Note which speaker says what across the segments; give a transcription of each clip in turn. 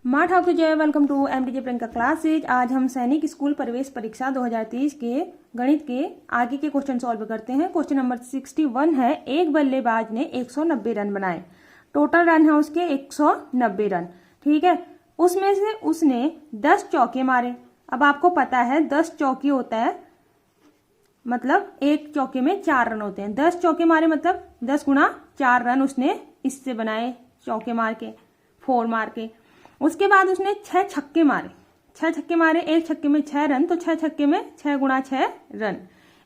Speaker 1: माँ ठाकुर जय, welcome to एमडीजे Priyanka classes. आज हम सैनिक स्कूल प्रवेश परीक्षा 2023 के गणित के आगे के क्वेश्चन सॉल्व करते हैं। क्वेश्चन नंबर 61 है, एक बल्लेबाज ने 190 रन बनाए। टोटल रन है उसके 190 रन। ठीक है, उसमें से उसने 10 चौके मारे। अब आपको पता है 10 चौके होता है, मतलब एक चौके में 4 रन होते हैं। 10 चौके मारे मतलब 10 गुणा 4 रन उसने इससे बनाए, चौके मार के, 4 मार के। उसके बाद उसने 6 छक्के मारे। 6 छक्के मारे, एक छक्के में 6 रन, तो 6 छक्के में 6 गुणा 6 रन,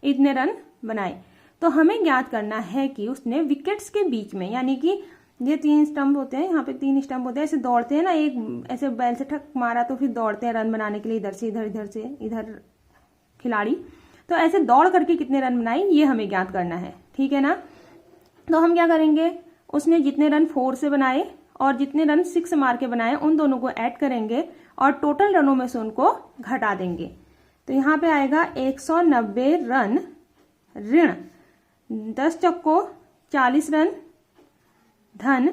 Speaker 1: इतने रन बनाए। तो हमें ज्ञात करना है कि उसने विकेट्स के बीच में, यानी कि ये 3 स्टंप होते हैं, यहाँ पे 3 स्टंप होते हैं, ऐसे दौड़ते हैं ना, एक ऐसे बैल से ठक मारा तो फिर दौड़ते हैं रन बनाने के लिए, इधर से इधर, इधर से इधर खिलाड़ी। तो ऐसे दौड़ करके कितने रन बनाए ये हमें ज्ञात करना है। ठीक है ना। तो हम क्या करेंगे, उसने जितने रन 4 से बनाए और जितने रन 6 मार के बनाए उन दोनों को ऐड करेंगे और टोटल रनों में से उनको घटा देंगे। तो यहाँ पे आएगा 190 रन ऋण 10 चक्को 40 रन धन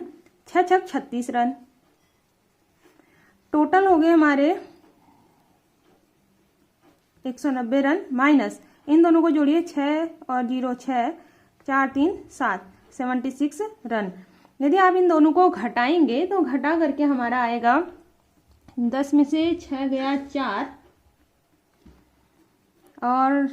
Speaker 1: 6 छक 36 रन। टोटल हो गए हमारे 190 रन माइनस इन दोनों को जोड़िए, 6 और 0 6, 4 3 7, 76 रन। यदि आप इन दोनों को घटाएंगे तो घटा करके हमारा आएगा 10 में से 6 गया 4 और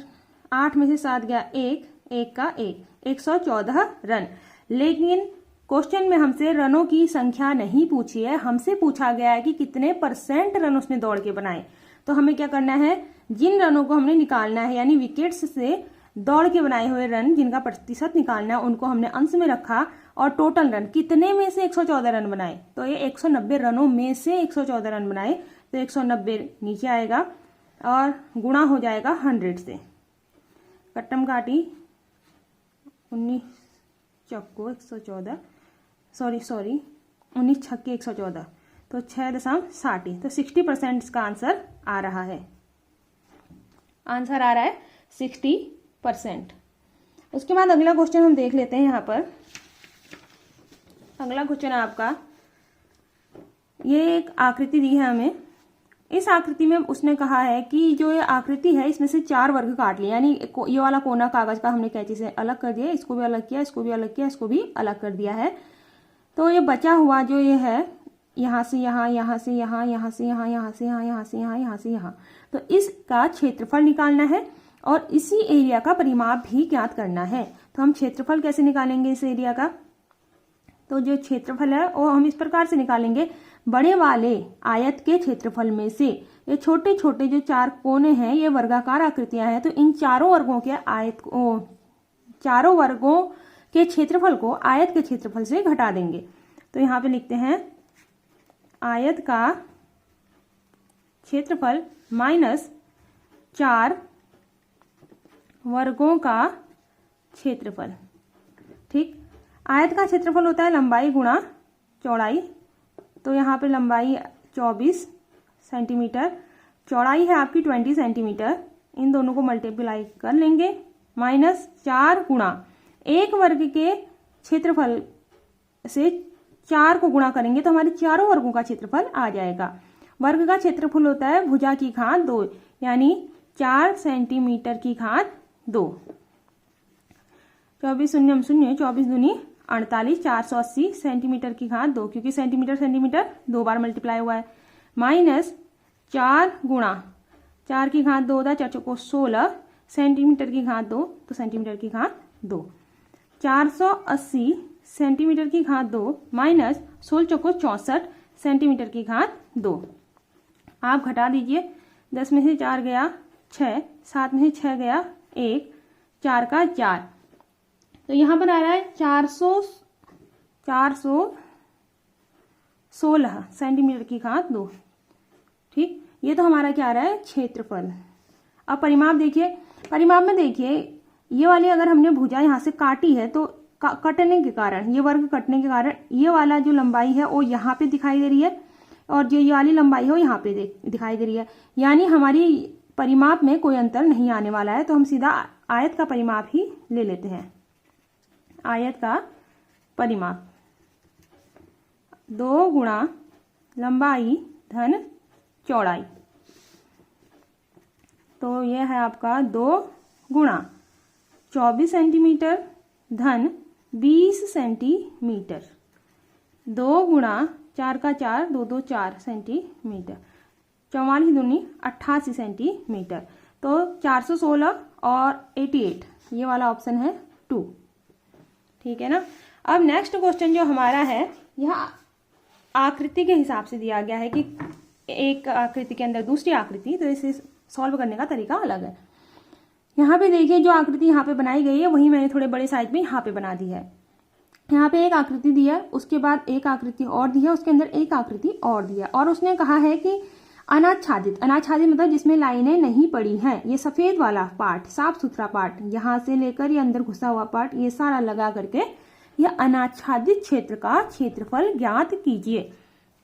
Speaker 1: 8 में से 7 गया 1, 1 का 1, 114 रन। लेकिन क्वेश्चन में हमसे रनों की संख्या नहीं पूछी है, हमसे पूछा गया है कि कितने % रन उसने दौड़ के बनाए। तो हमें क्या करना है, जिन रनों को हमने निकालना है, यानी विकेट्स से दौड़ के बनाए हुए रन जिनका प्रतिशत निकालना है, उनको हमने अंश में रखा और टोटल रन कितने में से 114 रन बनाए। तो ये 190 रनों में से 114 रन बनाए, तो 190 नीचे आएगा और गुणा हो जाएगा 100 से। कट्टम काटी 19 चक्को 114, सॉरी 19 छक्के 114, तो 6.60, तो 60% इसका आंसर आ रहा है। आंसर आ रहा है 60%। उसके बाद अगला क्वेश्चन हम देख लेते हैं। यहाँ पर अगला क्वेश्चन है आपका, ये एक आकृति दी है हमें। इस आकृति में उसने कहा है कि जो ये आकृति है इसमें से 4 वर्ग काट लिए, यानी ये वाला कोना कागज का हमने कैंची से अलग कर दिया, इसको भी अलग किया, इसको भी अलग किया, इसको भी अलग कर दिया है। तो ये बचा हुआ जो ये है, यहाँ से यहाँ, यहाँ से यहाँ, यहाँ से यहाँ, यहाँ से यहाँ, यहाँ से यहाँ, यहाँ से यहाँ, तो इसका क्षेत्रफल निकालना है और इसी एरिया का परिमाप भी ज्ञात करना है। तो हम क्षेत्रफल कैसे निकालेंगे इस एरिया का, तो जो क्षेत्रफल है वो हम इस प्रकार से निकालेंगे, बड़े वाले आयत के क्षेत्रफल में से ये छोटे छोटे जो 4 कोने हैं ये वर्गाकार आकृतियां हैं, तो इन चारों वर्गों के चारों वर्गों के क्षेत्रफल को आयत के क्षेत्रफल से घटा देंगे। तो यहाँ पे लिखते हैं आयत का क्षेत्रफल माइनस 4 वर्गों का क्षेत्रफल। ठीक, आयत का क्षेत्रफल होता है लंबाई गुणा चौड़ाई। तो यहाँ पे लंबाई 24 सेंटीमीटर, चौड़ाई है आपकी 20 सेंटीमीटर, इन दोनों को मल्टीप्लाई कर लेंगे, माइनस 4 गुणा 1 वर्ग के क्षेत्रफल से 4 को गुणा करेंगे तो हमारे चारों वर्गों का क्षेत्रफल आ जाएगा। वर्ग का क्षेत्रफल होता है भुजा की घात 2, यानी 4 सेंटीमीटर की घात 2। 24 शून्य 24 दूनी 48, 480 सेंटीमीटर की घात 2, क्योंकि सेंटीमीटर सेंटीमीटर 2 बार मल्टीप्लाई हुआ है, माइनस 4 गुणा 4 की घात 2 होता है 4 चौको 16 सेंटीमीटर की घात 2, तो सेंटीमीटर की घात 2, 480 सेंटीमीटर की घात 2 माइनस 16 चौको 64 सेंटीमीटर की घात 2। आप घटा दीजिए, 10 में से 4 गया 6, 7 में से 6 गया 1, 4 का 4, तो यहाँ पर आ रहा है 416 सेंटीमीटर की घात 2। ठीक, ये तो हमारा क्या आ रहा है, क्षेत्रफल। अब परिमाप देखिए, परिमाप में देखिए ये वाली अगर हमने भुजा यहाँ से काटी है तो कटने के कारण, ये वर्ग कटने के कारण ये वाला जो लंबाई है वो यहाँ पे दिखाई दे रही है और जो ये वाली लंबाई है वो यहाँ पे दिखाई दे रही है, यानी हमारी परिमाप में कोई अंतर नहीं आने वाला है। तो हम सीधा आयत का परिमाप ही ले लेते हैं। आयत का परिमाप 2 गुणा लंबाई धन चौड़ाई। तो यह है आपका 2 गुणा 24 सेंटीमीटर धन 20 सेंटीमीटर। 2 गुणा 4 का 4, 2 2 4 सेंटीमीटर। 44 दूनी 88 सेंटीमीटर। तो 416 और 88, ये वाला ऑप्शन है 2। ठीक है ना। अब नेक्स्ट क्वेश्चन जो हमारा है, यह आकृति के हिसाब से दिया गया है कि एक आकृति के अंदर दूसरी आकृति, तो इसे सॉल्व करने का तरीका अलग है। यहाँ पे देखिए जो आकृति यहाँ पे बनाई गई है वही मैंने थोड़े बड़े साइज में यहाँ पे बना दी है। यहाँ पे एक आकृति दी है, उसके बाद एक आकृति और दी है, उसके अंदर एक आकृति और दी है, और उसने कहा है कि अनाच्छादित, अनाच्छादित मतलब जिसमें लाइनें नहीं पड़ी हैं, ये सफेद वाला पार्ट, साफ सुथरा पार्ट, यहाँ से लेकर ये अंदर घुसा हुआ पार्ट, ये सारा लगा करके यह अनाच्छादित क्षेत्र का क्षेत्रफल ज्ञात कीजिए।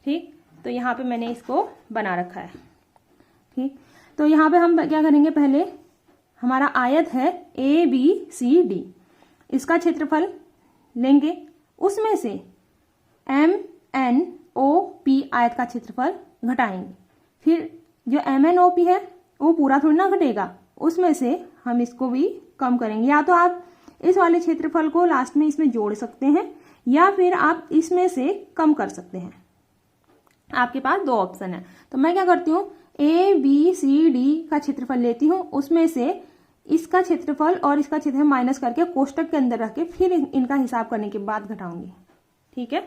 Speaker 1: ठीक, तो यहाँ पे मैंने इसको बना रखा है। ठीक, तो यहाँ पे हम क्या करेंगे, पहले हमारा आयत है ABCD, इसका क्षेत्रफल लेंगे, उसमें से MNOP आयत का क्षेत्रफल घटाएंगे। फिर जो MNOP है वो पूरा थोड़ी ना घटेगा, उसमें से हम इसको भी कम करेंगे। या तो आप इस वाले क्षेत्रफल को लास्ट में इसमें जोड़ सकते हैं, या फिर आप इसमें से कम कर सकते हैं। आपके पास 2 ऑप्शन है। तो मैं क्या करती हूँ, ABCD का क्षेत्रफल लेती हूँ, उसमें से इसका क्षेत्रफल और इसका क्षेत्रफल माइनस करके कोष्टक के अंदर रख के फिर इनका हिसाब करने के बाद घटाऊंगी। ठीक है,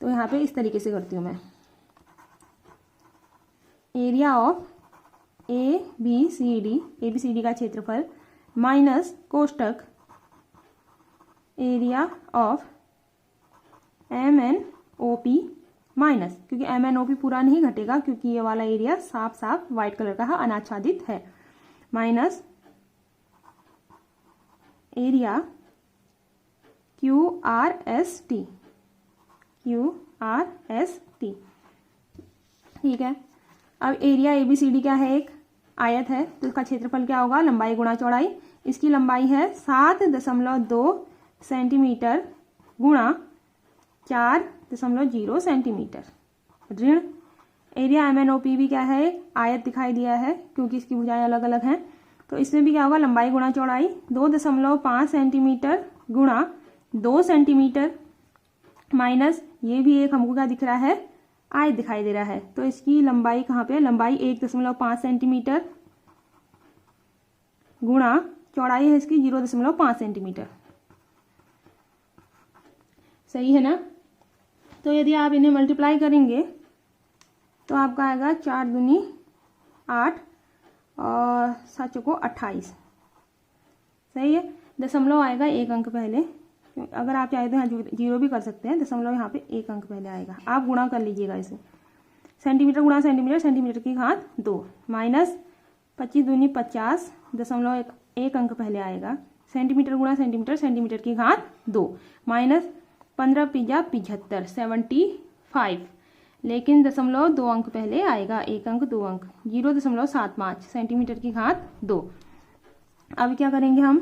Speaker 1: तो यहाँ पे इस तरीके से करती हूँ मैं। एरिया ऑफ ABCD का क्षेत्रफल माइनस कोष्टक एरिया ऑफ MNOP माइनस, क्योंकि MNOP पूरा नहीं घटेगा क्योंकि ये वाला एरिया साफ साफ व्हाइट कलर का है, अनाच्छादित है, माइनस एरिया QRST। ठीक है, अब एरिया ABCD क्या है, एक आयत है, तो इसका क्षेत्रफल क्या होगा, लंबाई गुणा चौड़ाई। इसकी लंबाई है 7.2 सेंटीमीटर गुणा 4.0 सेंटीमीटर ऋण एरिया MNOP भी क्या है, आयत दिखाई दिया है क्योंकि इसकी भुजाएं अलग अलग हैं। तो इसमें भी क्या होगा, लंबाई गुणा चौड़ाई 2.5 सेंटीमीटर गुणा 2 सेंटीमीटर, माइनस ये भी एक हमको क्या दिख रहा है, आयत दिखाई दे रहा है। तो इसकी लंबाई कहाँ पे, लंबाई 1.5 सेंटीमीटर गुणा चौड़ाई है इसकी 0.5 सेंटीमीटर। सही है ना। तो यदि आप इन्हें मल्टीप्लाई करेंगे तो आपका आएगा 4 दूनी 8 और 7 चौको 28। सही है, दशमलव आएगा 1 अंक पहले, अगर आप चाहे तो यहाँ 0 भी कर सकते हैं, दशमलव यहाँ पे 1 अंक पहले आएगा। आप गुणा कर लीजिएगा इसे, सेंटीमीटर गुणा सेंटीमीटर, सेंटीमीटर की घात 2, माइनस 25 दूनी 50, दशमलव 1 अंक पहले आएगा, सेंटीमीटर गुणा सेंटीमीटर, सेंटीमीटर की घात 2, माइनस 15 पिजा 75, 75, लेकिन दशमलव 2 अंक पहले आएगा, 1 अंक 2 अंक, 0.75 सेंटीमीटर की घात 2। अब क्या करेंगे हम,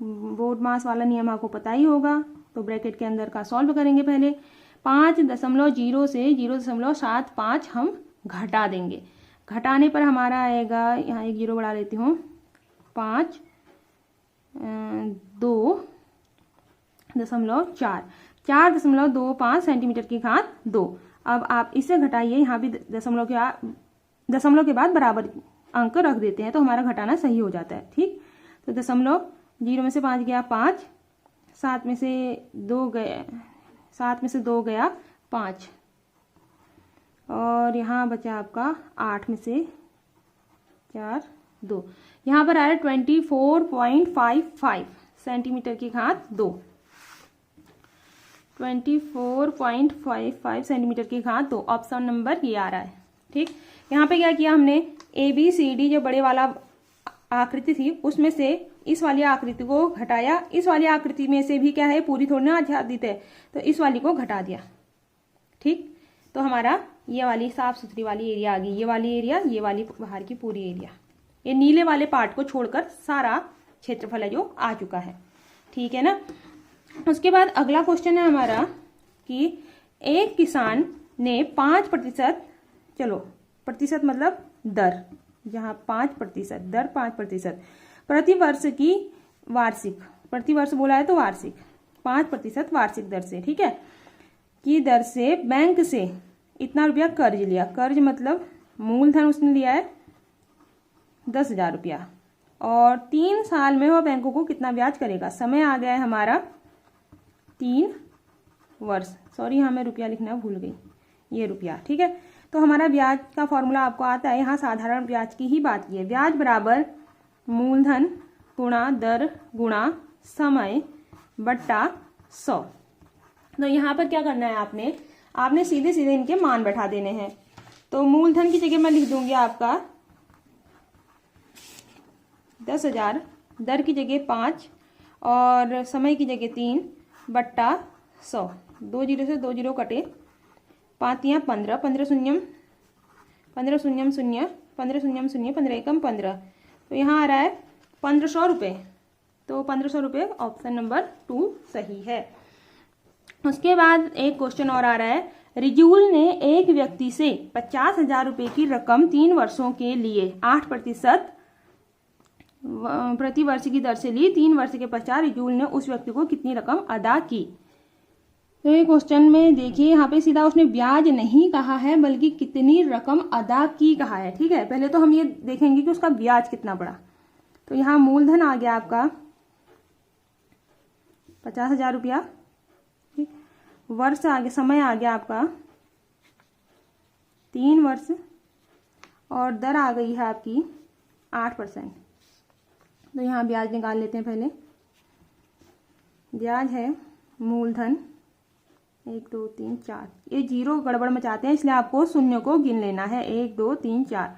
Speaker 1: बोर्ड मास वाला नियम आपको पता ही होगा, तो ब्रैकेट के अंदर का सॉल्व करेंगे। पहले 5.0 से 0.75 हम घटा देंगे। घटाने पर हमारा आएगा, यहाँ एक 0 बढ़ा लेती हूँ, 5 2.4, 4.25 सेंटीमीटर की घात 2। अब आप इसे घटाइए, यहाँ भी दशमलव के बाद बराबर अंक रख देते हैं तो हमारा घटाना सही हो जाता है। ठीक, तो दशमलव 0 में से 5 गया 5, 7 में से 2 गया 5, और यहाँ बचा आपका 8 में से 4 2, यहाँ पर आया 24.55 सेंटीमीटर की घात 2, 24.55 सेंटीमीटर की घात 2, ऑप्शन नंबर ये आ रहा है। ठीक, यहाँ पे क्या किया हमने, ABCD जो बड़े वाला आकृति थी उसमें से इस वाली आकृति को घटाया, इस वाली आकृति में से भी क्या है, पूरी थोड़ी ना आच्छादित है, तो इस वाली को घटा दिया। ठीक, तो हमारा ये वाली साफ सुथरी वाली एरिया आ गई, ये वाली एरिया, ये वाली बाहर की पूरी एरिया, ये नीले वाले पार्ट को छोड़कर सारा क्षेत्रफल है जो आ चुका है। ठीक है ना। उसके बाद अगला क्वेश्चन है हमारा कि एक किसान ने 5% चलो प्रतिशत मतलब दर, यहाँ 5%, दर 5%, प्रतिवर्ष की वार्षिक, प्रतिवर्ष बोला है तो वार्षिक, 5% वार्षिक दर से, ठीक है, की दर से बैंक से इतना रुपया कर्ज लिया, कर्ज मतलब मूलधन उसने लिया है 10,000 रुपया, और 3 साल में वह बैंकों को कितना ब्याज करेगा। समय आ गया है हमारा 3 वर्ष, सॉरी यहाँ मैं रुपया लिखना भूल गई, ये रुपया, ठीक है। तो हमारा ब्याज का फॉर्मूला आपको आता है, यहाँ साधारण ब्याज की ही बात की है। ब्याज बराबर मूलधन गुणा दर गुणा समय बट्टा 100। तो यहाँ पर क्या करना है, आपने सीधे सीधे इनके मान बैठा देने हैं। तो मूलधन की जगह मैं लिख दूंगी आपका 10,000, दर की जगह 5 और समय की जगह 3 बट्टा 100। 2 जीरो से 2 जीरो कटे, 5 या 15, 15 शून्यम 15 शून्यम शून्य, 15 शून्यम शून्य, 15 एकम 15, तो यहाँ आ रहा है 1500 रुपये। तो 1500 रुपये ऑप्शन नंबर 2 सही है। उसके बाद एक क्वेश्चन और आ रहा है, रिजूल ने एक व्यक्ति से 50,000 रुपये की रकम 3 वर्षों के लिए 8% प्रति वर्ष की दर से ली। 3 वर्ष के पश्चात रिजूल ने उस व्यक्ति को कितनी रकम अदा की। तो ये क्वेश्चन में देखिए, यहाँ पे सीधा उसने ब्याज नहीं कहा है बल्कि कितनी रकम अदा की कहा है, ठीक है। पहले तो हम ये देखेंगे कि उसका ब्याज कितना पड़ा। तो यहाँ मूलधन आ गया आपका 50,000 रुपया, वर्ष आ गया, समय आ गया आपका 3 वर्ष, और दर आ गई है आपकी 8%। तो यहाँ ब्याज निकाल लेते हैं पहले। ब्याज है मूलधन 1 2 3 4, ये जीरो गड़बड़ मचाते हैं इसलिए आपको शून्य को गिन लेना है। 1 2 3 4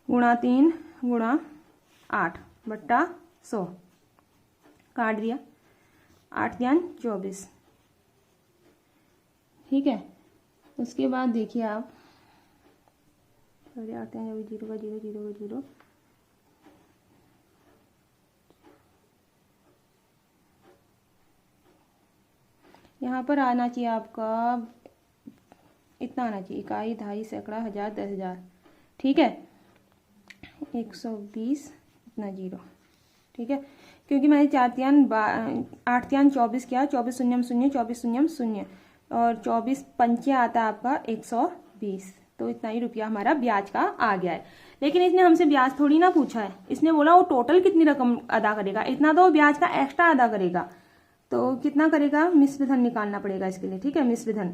Speaker 1: गुणा 3 गुणा 8 बट्टा 100, काट दिया, 8 या 24, ठीक है। उसके बाद देखिए आप, आते हैं जब 0 का 0 0 का 0, यहाँ पर आना चाहिए आपका, इतना आना चाहिए, इकाई दहाई सैकड़ा हज़ार 10,000, ठीक है। 120 इतना 0, ठीक है, क्योंकि मैंने 8 3 24 किया, 24 शून्यम शून्य, 24 शून्यम शून्य, और 24 पंचे आता है आपका 120। तो इतना ही रुपया हमारा ब्याज का आ गया है। लेकिन इसने हमसे ब्याज थोड़ी ना पूछा है, इसने बोला वो टोटल कितनी रकम अदा करेगा, इतना तो ब्याज का एक्स्ट्रा अदा करेगा। तो कितना करेगा, मिश्र धन निकालना पड़ेगा इसके लिए, ठीक है। मिश्र धन,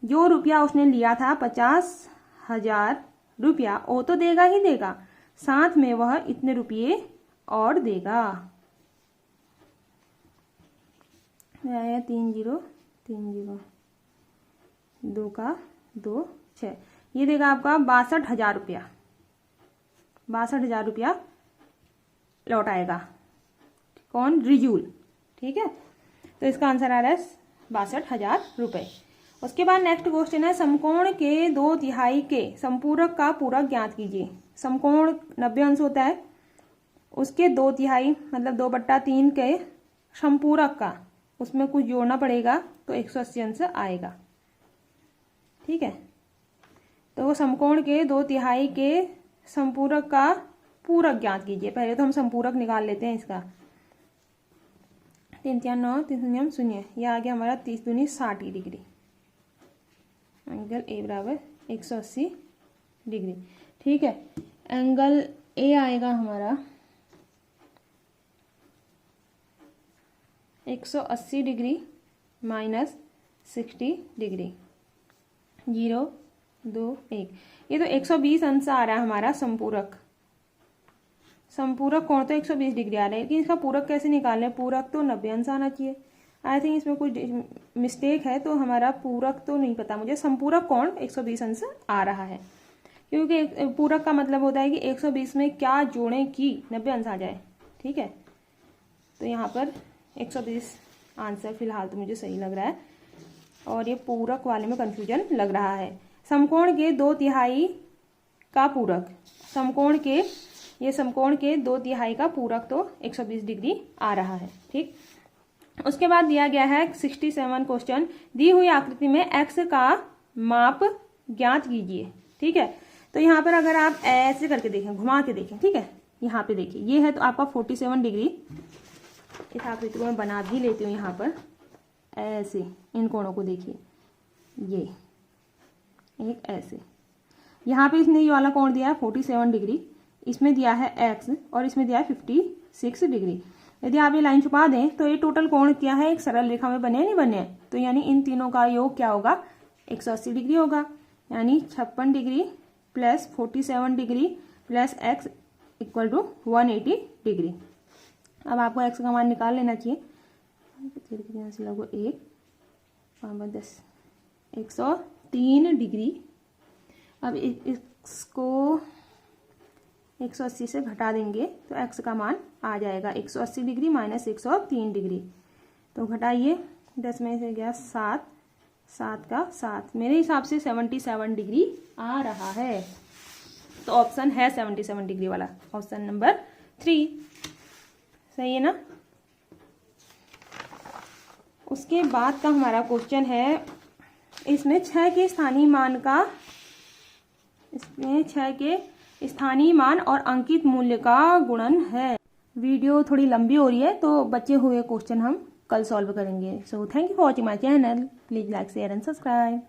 Speaker 1: जो रुपया उसने लिया था 50,000 रुपया, वो तो देगा ही देगा, साथ में वह इतने रुपये और देगा। 3 0 3 0, 2 का 2 6, ये देगा आपका 62,000 रुपया, 62,000 रुपया लौटाएगा कौन, रिजूल, ठीक है। तो इसका आंसर आ रहा है 62,000 रुपये। उसके बाद नेक्स्ट क्वेश्चन है, समकोण के 2/3 के संपूरक का पूरक ज्ञात कीजिए। समकोण 90 अंश होता है, उसके 2/3 मतलब 2/3 के संपूरक का, उसमें कुछ जोड़ना पड़ेगा तो 180 अंश आएगा, ठीक है। तो समकोण के 2/3 के संपूरक का पूरक ज्ञात कीजिए। पहले तो हम संपूरक निकाल लेते हैं इसका, 3 3 9 3 शून्यम शून्य, यह आ गया हमारा 30 दूनी 60 डिग्री, एंगल ए बराबर 180 डिग्री, ठीक है। एंगल ए आएगा हमारा 180 डिग्री माइनस 60 डिग्री, 0 2 1, ये तो 120 अंश आ रहा है हमारा संपूरक। संपूरक कोण तो 120 डिग्री आ रहा है, लेकिन इसका पूरक कैसे निकालें, पूरक तो 90 अंश आना चाहिए। आई थिंक इसमें कुछ मिस्टेक है, तो हमारा पूरक तो नहीं पता मुझे, संपूरक कोण 120 अंश आ रहा है, क्योंकि पूरक का मतलब होता है कि 120 में क्या जोड़ें कि 90 अंश आ जाए, ठीक है। तो यहाँ पर 120 आंसर फिलहाल तो मुझे सही लग रहा है, और ये पूरक वाले में कंफ्यूजन लग रहा है। समकोण के 2/3 का पूरक, समकोण के, ये समकोण के 2/3 का पूरक तो 120 डिग्री आ रहा है, ठीक। उसके बाद दिया गया है 67 क्वेश्चन, दी हुई आकृति में x का माप ज्ञात कीजिए, ठीक है। तो यहाँ पर अगर आप ऐसे करके देखें, घुमा के देखें, ठीक है, यहाँ पे देखिए ये है तो आपका 47 डिग्री। इस आकृति को मैं बना भी लेती हूँ यहाँ पर, ऐसे इन कोणों को देखिए, ये एक ऐसे, यहाँ पे इसने ये वाला कोण दिया है 47 डिग्री, इसमें दिया है x और इसमें दिया है 56 डिग्री। यदि आप ये लाइन छुपा दें तो ये टोटल कोण क्या है, एक सरल रेखा में बने नहीं बने, तो यानी इन तीनों का योग क्या होगा, 180 डिग्री होगा। यानी 56 degree plus 47 degree plus x equal to 180 degree. अब आपको x का मान निकाल लेना चाहिए। से लगो 1 5 10 103 डिग्री। अब इसको 180 से घटा देंगे तो x का मान आ जाएगा 180 डिग्री माइनस 103 डिग्री। तो घटाइए, 10 में से गया 7, 7 का 7, मेरे हिसाब से 77 डिग्री आ रहा है। तो ऑप्शन है 77 डिग्री वाला, ऑप्शन नंबर 3 सही है ना। उसके बाद का हमारा क्वेश्चन है, इसमें 6 के स्थानीय मान और अंकित मूल्य का गुणन है। वीडियो थोड़ी लंबी हो रही है तो बचे हुए क्वेश्चन हम कल सॉल्व करेंगे। So thank you for watching my channel, please like share and subscribe.